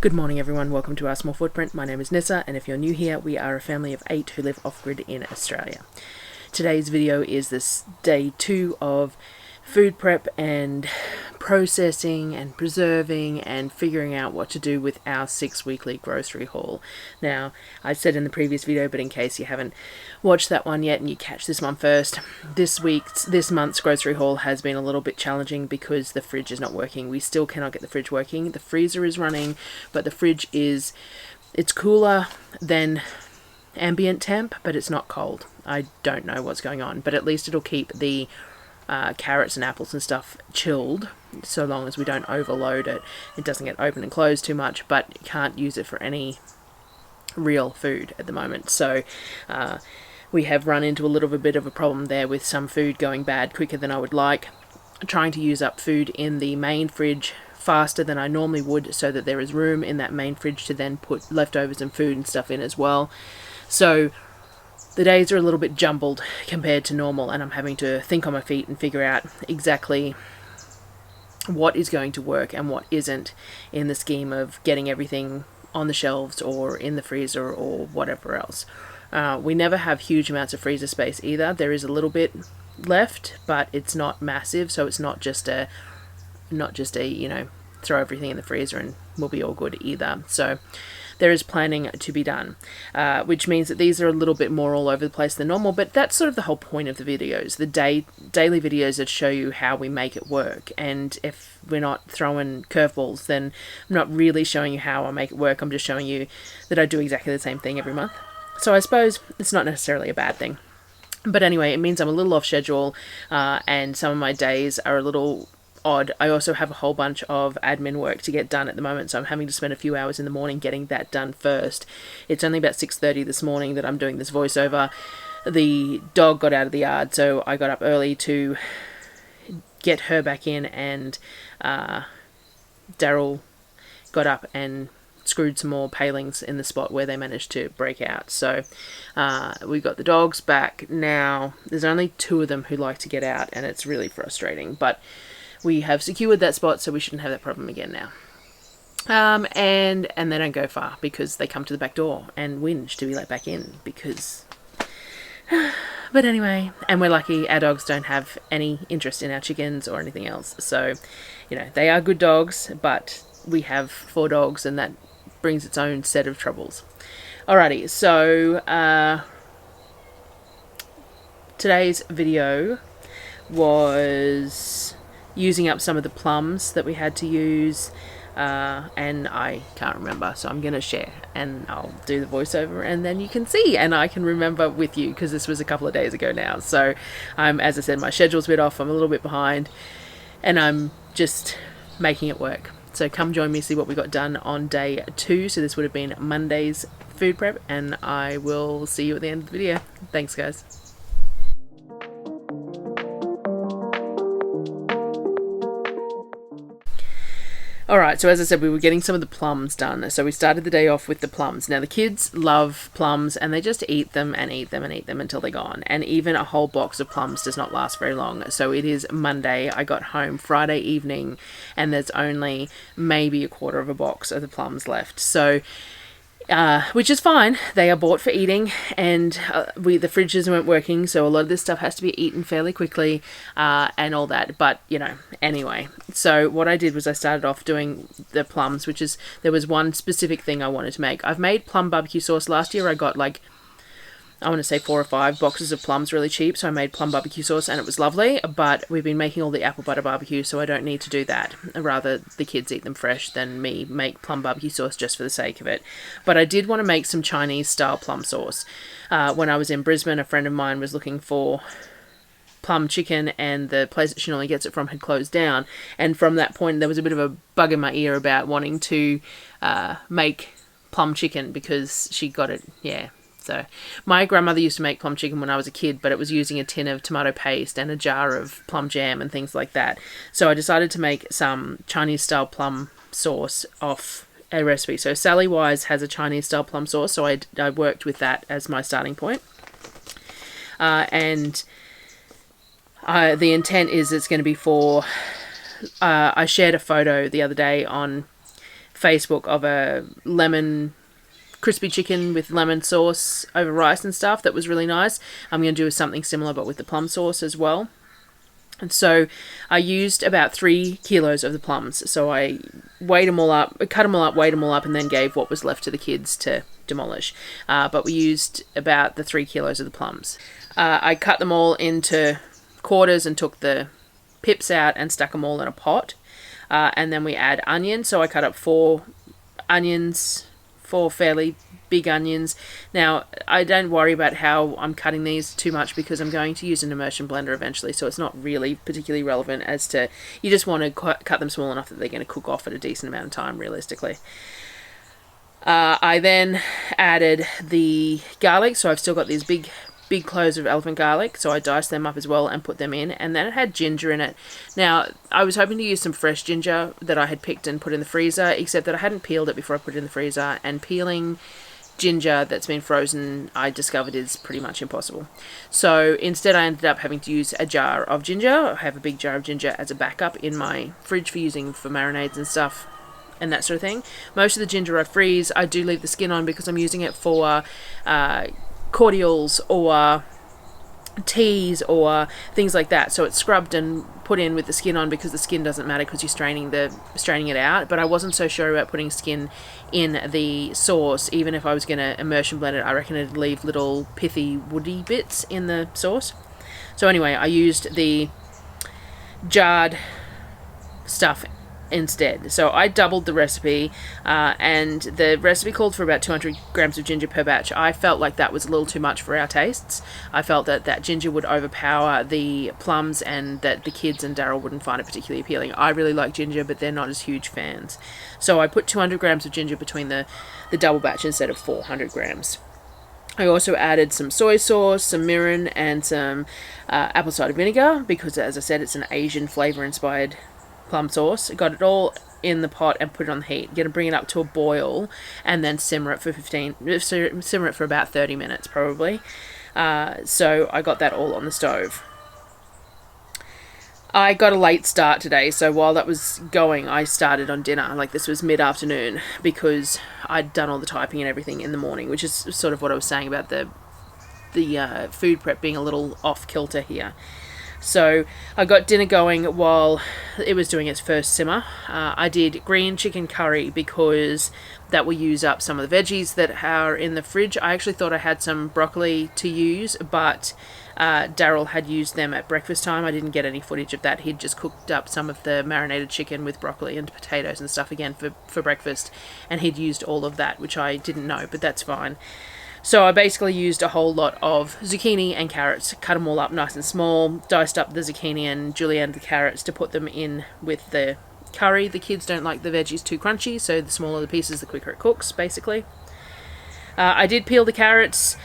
Good morning everyone, welcome to our small footprint. My name is Nyssa, and if you're new here, we are a family of 8 who live off-grid in Australia. Today's video is this day 2 of food prep and processing and preserving and figuring out what to do with our 6-weekly grocery haul. Now, I said in the previous video, but in case you haven't watched that one yet and you catch this one first, this month's grocery haul has been a little bit challenging because the fridge is not working. We still cannot get the fridge working. The freezer is running, but the fridge it's cooler than ambient temp, but it's not cold. I don't know what's going on, but at least it'll keep the carrots and apples and stuff chilled so long as we don't overload it. It doesn't get open and closed too much, but you can't use it for any real food at the moment. So we have run into a little bit of a problem there with some food going bad quicker than I would like. Trying to use up food in the main fridge faster than I normally would so that there is room in that main fridge to then put leftovers and food and stuff in as well. So the days are a little bit jumbled compared to normal, and I'm having to think on my feet and figure out exactly what is going to work and what isn't in the scheme of getting everything on the shelves or in the freezer or whatever else. We never have huge amounts of freezer space either. There is a little bit left, but it's not massive, so it's not just a throw everything in the freezer and we'll be all good either. So there is planning to be done, which means that these are a little bit more all over the place than normal, but that's sort of the whole point of the videos. The daily videos that show you how we make it work, and if we're not throwing curveballs, then I'm not really showing you how I make it work. I'm just showing you that I do exactly the same thing every month. So I suppose it's not necessarily a bad thing. But anyway, it means I'm a little off schedule, and some of my days are a little odd. I also have a whole bunch of admin work to get done at the moment, so I'm having to spend a few hours in the morning getting that done first. It's only about 6:30 this morning that I'm doing this voiceover. The dog got out of the yard, so I got up early to get her back in, and Darryl got up and screwed some more palings in the spot where they managed to break out. So we got the dogs back now. There's only 2 of them who like to get out, and it's really frustrating, but we have secured that spot, so we shouldn't have that problem again now. And they don't go far because they come to the back door and whinge to be let back in because... But anyway, and we're lucky our dogs don't have any interest in our chickens or anything else. So, they are good dogs, but we have 4 dogs and that brings its own set of troubles. Alrighty, so today's video was using up some of the plums that we had to use, and I can't remember, so I'm gonna share and I'll do the voiceover and then you can see and I can remember with you, because this was a couple of days ago now. So as I said, my schedule's a bit off, I'm a little bit behind, and I'm just making it work. So come join me, see what we got done on day 2. So this would have been Monday's food prep, and I will see you at the end of the video. Thanks guys. Alright, so as I said, we were getting some of the plums done. So we started the day off with the plums. Now the kids love plums and they just eat them and eat them and eat them until they're gone. And even a whole box of plums does not last very long. So it is Monday. I got home Friday evening and there's only maybe a quarter of a box of the plums left. So which is fine. They are bought for eating, and the fridges weren't working, so a lot of this stuff has to be eaten fairly quickly, and all that. But anyway. So what I did was I started off doing the plums, there was one specific thing I wanted to make. I've made plum barbecue sauce last year. I got I want to say 4 or 5 boxes of plums really cheap, so I made plum barbecue sauce and it was lovely, but we've been making all the apple butter barbecue, so I don't need to do that. Rather the kids eat them fresh than me make plum barbecue sauce just for the sake of it. But I did want to make some Chinese style plum sauce. When I was in Brisbane, a friend of mine was looking for plum chicken, and the place that she normally gets it from had closed down, and from that point there was a bit of a bug in my ear about wanting to make plum chicken because she got it, So my grandmother used to make plum chicken when I was a kid, but it was using a tin of tomato paste and a jar of plum jam and things like that. So I decided to make some Chinese style plum sauce off a recipe. So Sally Wise has a Chinese style plum sauce, so I worked with that as my starting point. And the intent is it's going to be for... I shared a photo the other day on Facebook of a lemon crispy chicken with lemon sauce over rice and stuff that was really nice. I'm going to do something similar but with the plum sauce as well. And so I used about 3 kilos of the plums. So I weighed them all up, cut them all up, weighed them all up, and then gave what was left to the kids to demolish. But we used about the 3 kilos of the plums. I cut them all into quarters and took the pips out and stuck them all in a pot. And then we add onion. So I cut up 4 onions, 4 fairly big onions. Now, I don't worry about how I'm cutting these too much because I'm going to use an immersion blender eventually, so it's not really particularly relevant as to, you just want to cut them small enough that they're going to cook off at a decent amount of time, realistically. I then added the garlic, so I've still got these big cloves of elephant garlic, so I diced them up as well and put them in, and then it had ginger in it. Now, I was hoping to use some fresh ginger that I had picked and put in the freezer, except that I hadn't peeled it before I put it in the freezer, and peeling ginger that's been frozen, I discovered, is pretty much impossible. So instead I ended up having to use a jar of ginger. I have a big jar of ginger as a backup in my fridge for using for marinades and stuff and that sort of thing. Most of the ginger I freeze. I do leave the skin on because I'm using it for cordials or teas or things like that, so it's scrubbed and put in with the skin on because the skin doesn't matter because you're straining it out. But I wasn't so sure about putting skin in the sauce. Even if I was going to immersion blend it, I reckon it'd leave little pithy woody bits in the sauce. So anyway, I used the jarred stuff instead. So I doubled the recipe, and the recipe called for about 200 grams of ginger per batch. I felt like that was a little too much for our tastes. I felt that that ginger would overpower the plums and that the kids and Darryl wouldn't find it particularly appealing. I really like ginger, but they're not as huge fans. So I put 200 grams of ginger between the double batch instead of 400 grams. I also added some soy sauce, some mirin, and some apple cider vinegar because, as I said, it's an Asian flavour inspired plum sauce. Got it all in the pot and put it on the heat. Going to bring it up to a boil and then simmer it for about 30 minutes probably. So I got that all on the stove. I got a late start today, so while that was going, I started on dinner. Like, this was mid-afternoon because I'd done all the typing and everything in the morning, which is sort of what I was saying about the food prep being a little off-kilter here. So I got dinner going while it was doing its first simmer. I did green chicken curry because that will use up some of the veggies that are in the fridge. I actually thought I had some broccoli to use, but Darryl had used them at breakfast time. I didn't get any footage of that. He'd just cooked up some of the marinated chicken with broccoli and potatoes and stuff again for breakfast, and he'd used all of that, which I didn't know, but that's fine. So I basically used a whole lot of zucchini and carrots, cut them all up nice and small, diced up the zucchini and julienned the carrots to put them in with the curry. The kids don't like the veggies too crunchy, so the smaller the pieces, the quicker it cooks, basically. I did peel the carrots,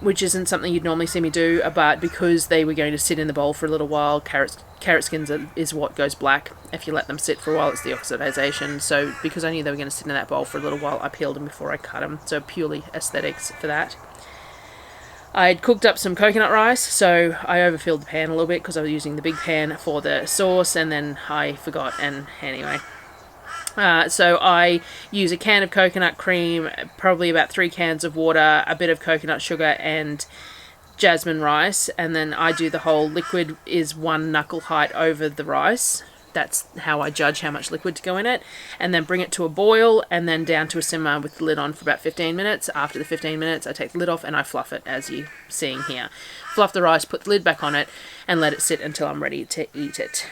which isn't something you'd normally see me do, but because they were going to sit in the bowl for a little while, carrot skins is what goes black. If you let them sit for a while, it's the oxidization. So because I knew they were going to sit in that bowl for a little while, I peeled them before I cut them. So purely aesthetics for that. I'd cooked up some coconut rice, so I overfilled the pan a little bit because I was using the big pan for the sauce, and then I forgot, and anyway. So I use a can of coconut cream, probably about 3 cans of water, a bit of coconut sugar and jasmine rice, and then I do the whole liquid is 1 knuckle height over the rice. That's how I judge how much liquid to go in it, and then bring it to a boil and then down to a simmer with the lid on for about 15 minutes. After the 15 minutes, I take the lid off and I fluff it, as you're seeing here. Fluff the rice, put the lid back on it, and let it sit until I'm ready to eat it.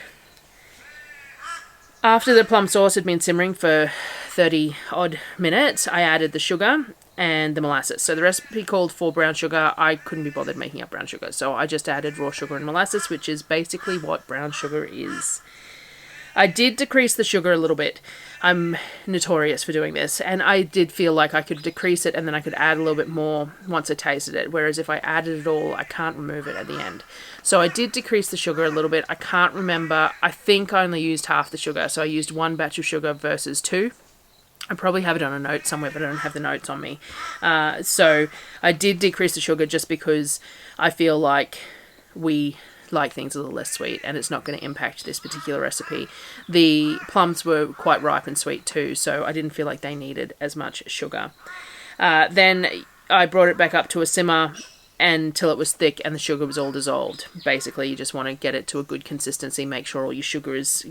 After the plum sauce had been simmering for 30 odd minutes, I added the sugar and the molasses. So the recipe called for brown sugar. I couldn't be bothered making up brown sugar, so I just added raw sugar and molasses, which is basically what brown sugar is. I did decrease the sugar a little bit. I'm notorious for doing this, and I did feel like I could decrease it and then I could add a little bit more once I tasted it, whereas if I added it all, I can't remove it at the end. So I did decrease the sugar a little bit. I can't remember. I think I only used half the sugar, so I used 1 batch of sugar versus 2. I probably have it on a note somewhere, but I don't have the notes on me. So I did decrease the sugar just because I feel like we like things a little less sweet, and it's not going to impact this particular recipe. The plums were quite ripe and sweet too, so I didn't feel like they needed as much sugar. Then I brought it back up to a simmer until it was thick and the sugar was all dissolved. Basically, you just want to get it to a good consistency, make sure all your sugar is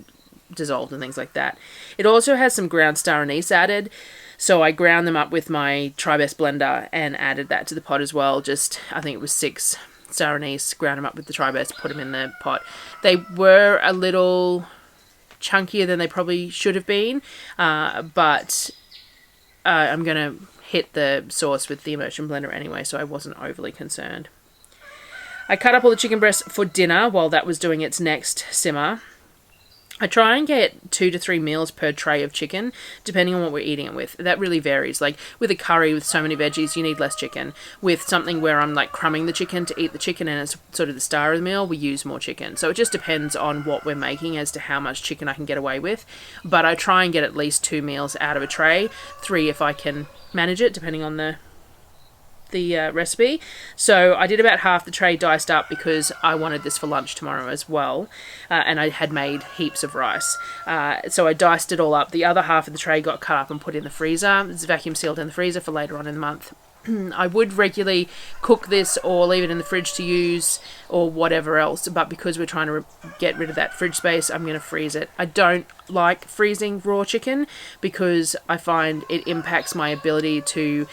dissolved and things like that. It also has some ground star anise added, so I ground them up with my Tri-Best blender and added that to the pot as well. Just, I think it was 6 star anise, ground them up with the Tri-Best, put them in the pot. They were a little chunkier than they probably should have been, but I'm going to hit the sauce with the immersion blender anyway, so I wasn't overly concerned. I cut up all the chicken breasts for dinner while that was doing its next simmer. I try and get 2 to 3 meals per tray of chicken, depending on what we're eating it with. That really varies. Like with a curry with so many veggies, you need less chicken. With something where I'm like crumbing the chicken to eat the chicken and it's sort of the star of the meal, we use more chicken. So it just depends on what we're making as to how much chicken I can get away with. But I try and get at least 2 meals out of a tray, 3 if I can manage it, depending on the recipe. So I did about half the tray diced up because I wanted this for lunch tomorrow as well, and I had made heaps of rice, so I diced it all up. The other half of the tray got cut up and put in the freezer. It's vacuum sealed in the freezer for later on in the month. I would regularly cook this or leave it in the fridge to use or whatever else, but because we're trying to get rid of that fridge space, I'm going to freeze it. I don't like freezing raw chicken because I find it impacts my ability to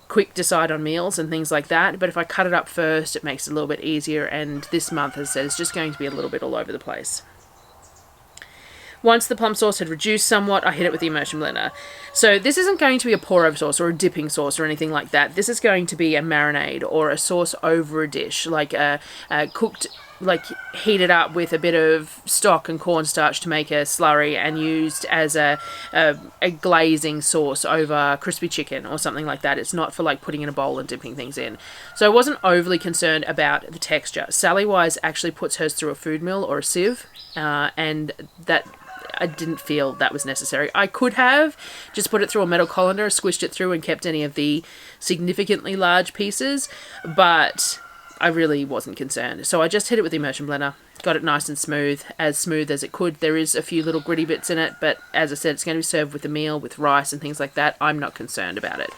quick decide on meals and things like that, but if I cut it up first, it makes it a little bit easier, and this month, as I said, it's just going to be a little bit all over the place. Once the plum sauce had reduced somewhat, I hit it with the immersion blender. So this isn't going to be a pour-over sauce or a dipping sauce or anything like that. This is going to be a marinade or a sauce over a dish, like a cooked, like heated up with a bit of stock and cornstarch to make a slurry and used as a glazing sauce over crispy chicken or something like that. It's not for like putting in a bowl and dipping things in. So I wasn't overly concerned about the texture. Sally Wise actually puts hers through a food mill or a sieve, and that I didn't feel that was necessary. I could have just put it through a metal colander, squished it through and kept any of the significantly large pieces, but I really wasn't concerned. So I just hit it with the immersion blender, got it nice and smooth as it could. There is a few little gritty bits in it, but as I said, it's going to be served with a meal, with rice and things like that. I'm not concerned about it.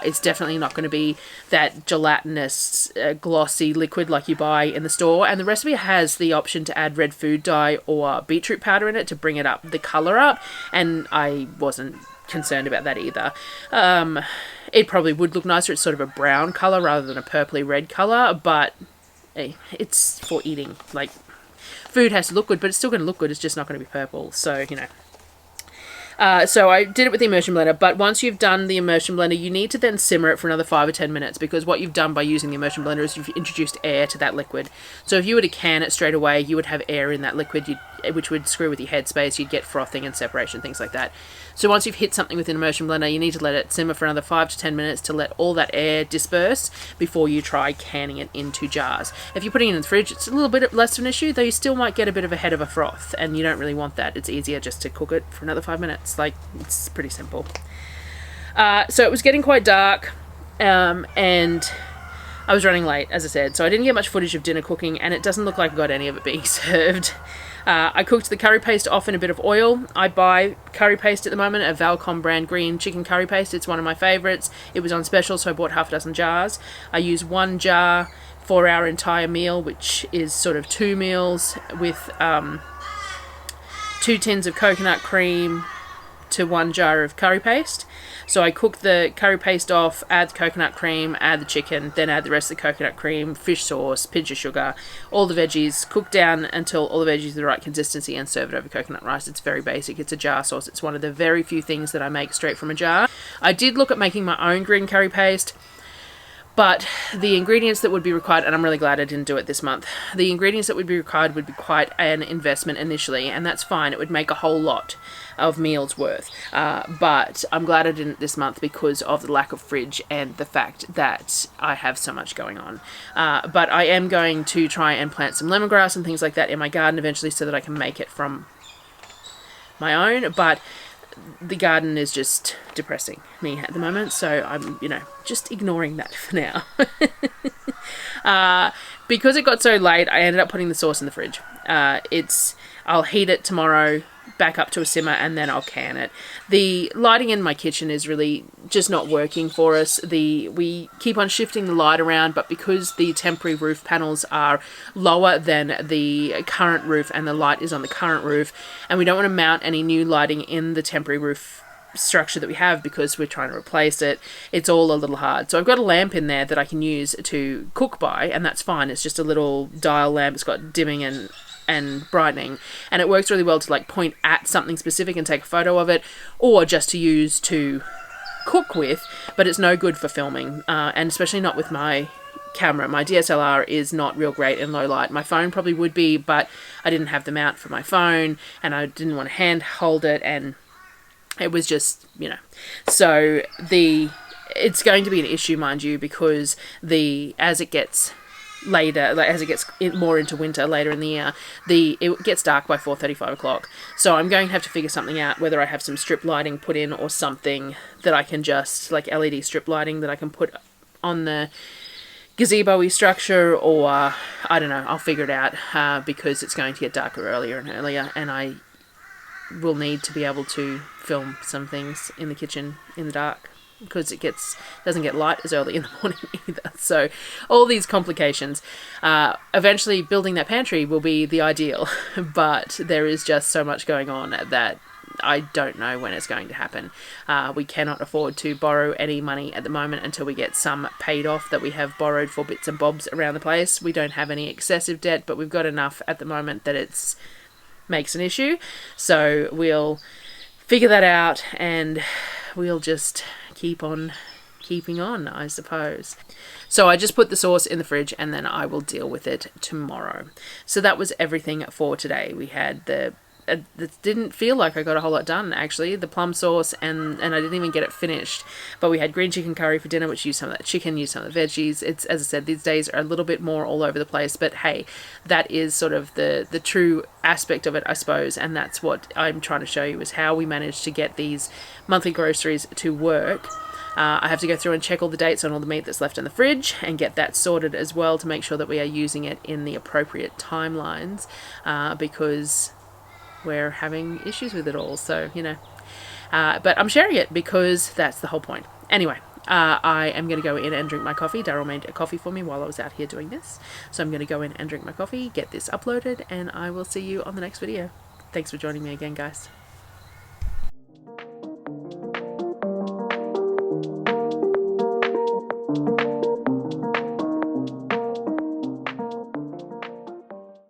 It's definitely not going to be that gelatinous, glossy liquid like you buy in the store. And the recipe has the option to add red food dye or beetroot powder in it to bring it up, the colour up, and I wasn't concerned about that either. It probably would look nicer. It's sort of a brown colour rather than a purpley red colour, but hey, it's for eating. Like, food has to look good, but it's still going to look good. It's just not going to be purple. So, you know. So I did it with the immersion blender, but once you've done the immersion blender, you need to then simmer it for another 5 or 10 minutes, because what you've done by using the immersion blender is you've introduced air to that liquid. So if you were to can it straight away, you would have air in that liquid, which would screw with your headspace. You'd get frothing and separation, things like that. So once you've hit something with an immersion blender, you need to let it simmer for another 5 to 10 minutes to let all that air disperse before you try canning it into jars. If you're putting it in the fridge, it's a little bit less of an issue, though you still might get a bit of a head of a froth, and you don't really want that. It's easier just to cook it for another 5 minutes. Like, it's pretty simple. So it was getting quite dark, and I was running late, as I said, so I didn't get much footage of dinner cooking, and it doesn't look like I got any of it being served. I cooked the curry paste off in a bit of oil. I buy curry paste at the moment, a Valcom brand green chicken curry paste. It's one of my favourites. It was on special, so I bought half a dozen jars. I use 1 jar for our entire meal, which is sort of 2 meals, with 2 tins of coconut cream to 1 jar of curry paste. So I cook the curry paste off, add the coconut cream, add the chicken, then add the rest of the coconut cream, fish sauce, pinch of sugar, all the veggies, cook down until all the veggies are the right consistency, and serve it over coconut rice. It's very basic. It's a jar sauce. It's one of the very few things that I make straight from a jar. I did look at making my own green curry paste, but the ingredients that would be required, and I'm really glad I didn't do it this month, the ingredients that would be required would be quite an investment initially, and that's fine. It would make a whole lot of meals worth. But I'm glad I didn't this month because of the lack of fridge and the fact that I have so much going on. But I am going to try and plant some lemongrass and things like that in my garden eventually so that I can make it from my own. But the garden is just depressing me at the moment, so I'm, just ignoring that for now. Because it got so late, I ended up putting the sauce in the fridge. I'll heat it tomorrow, back up to a simmer, and then I'll can it. The lighting in my kitchen is really just not working for us. We keep on shifting the light around, but because the temporary roof panels are lower than the current roof and the light is on the current roof, and we don't want to mount any new lighting in the temporary roof structure that we have because we're trying to replace it, it's all a little hard. So I've got a lamp in there that I can use to cook by, and that's fine. It's just a little dial lamp. It's got dimming and brightening, and it works really well to like point at something specific and take a photo of it, or just to use to cook with, but it's no good for filming, and especially not with my camera. My DSLR is not real great in low light. My phone probably would be, but I didn't have the mount for my phone, and I didn't want to hand hold it, and it was just, you know. So it's going to be an issue, mind you, because as it gets later, like as it gets more into winter later in the year, it gets dark by 4:30, 5 o'clock. So I'm going to have to figure something out, whether I have some strip lighting put in or something that I can just, like LED strip lighting that I can put on the gazebo-y structure, or I don't know, I'll figure it out, because it's going to get darker earlier and earlier, and I will need to be able to film some things in the kitchen in the dark, because it doesn't get light as early in the morning either. So all these complications. Eventually building that pantry will be the ideal, but there is just so much going on that I don't know when it's going to happen. We cannot afford to borrow any money at the moment until we get some paid off that we have borrowed for bits and bobs around the place. We don't have any excessive debt, but we've got enough at the moment that it's makes an issue. So we'll figure that out, and we'll just keep on keeping on, I suppose. So I just put the sauce in the fridge, and then I will deal with it tomorrow. So that was everything for today. We had it didn't feel like I got a whole lot done, actually. The plum sauce, and I didn't even get it finished. But we had green chicken curry for dinner, which used some of that chicken, used some of the veggies. It's, as I said, these days are a little bit more all over the place. But hey, that is sort of the true aspect of it, I suppose. And that's what I'm trying to show you, is how we managed to get these monthly groceries to work. I have to go through and check all the dates on all the meat that's left in the fridge and get that sorted as well to make sure that we are using it in the appropriate timelines, because we're having issues with it all. So, you know, but I'm sharing it because that's the whole point. Anyway, I am going to go in and drink my coffee. Darryl made a coffee for me while I was out here doing this. So I'm going to go in and drink my coffee, get this uploaded, and I will see you on the next video. Thanks for joining me again, guys.